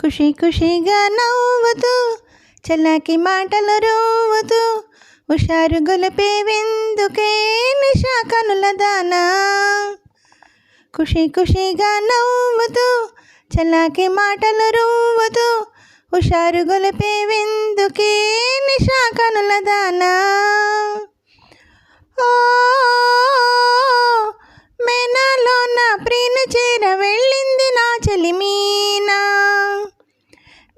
ఖుషి ఖుషిగా నవ్వుతూ చలాకి మాటలు రోవుతూ హుషారు గొలిపే వెందుకే నిషా కనుల దానా. ఖుషి ఖుషిగా నవ్వుతూ చలాకి మాటలు రోవుతూ హుషారు గొలిపే వెందుకే నిషా కనుల దానా. ఓ మేనాలో నా ప్రియుని చేర వెళ్ళింది నా చెలిమీనా.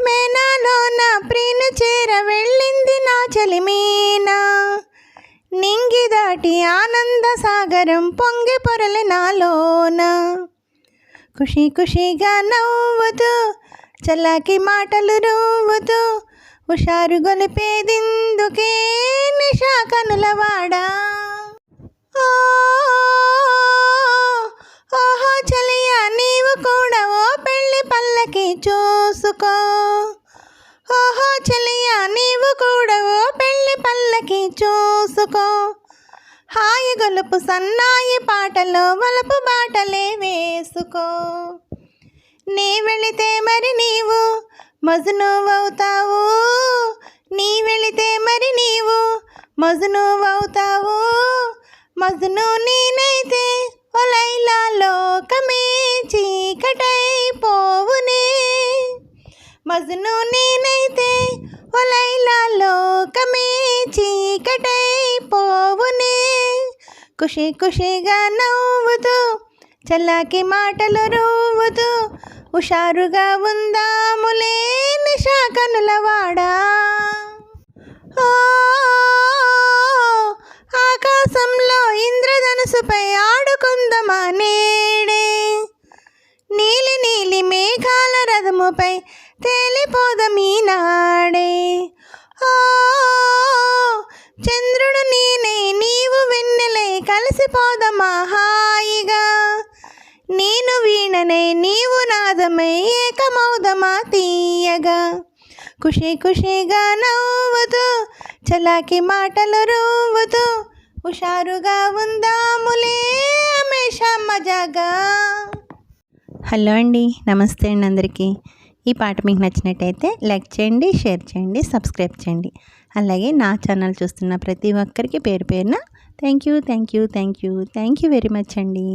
మేనాలో నా ప్రియుని చేర వెళ్ళింది నా చెలిమీనా. నింగి దాటి ఆనంద సాగరం పొంగి పొరలి నాలోన. ఖుషి ఖుషిగా నవ్వుతూ చలాకి మాటలు రోవుతూ హుషారు గొలిపేదిందుకే నిషా కనులవాడా. ఓహో చలియా నీవు కూడా ఓ పెళ్ళి పల్లకి చూసుకో. ఓహో చలియా నీవు కూడా ఓ పెళ్ళి పల్లకి చూసుకో. హాయి గొలుపు సన్నాయి పాటలో వలపు బాటలే వేసుకో. నీ వెళితే మరి నీవు మజునువవుతావు. నీ వెళితే మరి నీవు మజునువవుతావు. మజును నేనైతే ఓ లైలా లోకమే చీకటైపోవునే. మజును నేనైతే ఓ లైలా లోకమే చీకటైపోవునే. ఖుషి ఖుషిగా నవ్వుతూ చలాకి మాటలు రోవుతూ హుషారుగా ఉందాములే నిషా కనులవాడా. ఆకాశంలో ఇంద్రధనుసుపై ఆడుకుందమా నేడే. నీలి నీలి మేఘాల రథముపై తేలిపోదమీనాడే. ఓ చంద్రుడు నేనే నీవు వెన్నెలై కలిసిపోదమా హాయిగా. నేను వీణనే నీవు నాదమై ఏకమౌదమా తీయగా. ఖుషి ఖుషిగా నవ్వుతూ చలాకి మాటలు రోవుతూ హుషారుగా ఉందాములే హమేషా మజాగా. హలో అండి, నమస్తే అండి అందరికీ. ఈ పాట మీకు నచ్చినట్టయితే లైక్ చేయండి, షేర్ చేయండి, సబ్స్క్రైబ్ చేయండి. అలాగే నా ఛానల్ చూస్తున్న ప్రతి ఒక్కరికి పేరు పేరున థ్యాంక్ యూ వెరీ మచ్ అండి.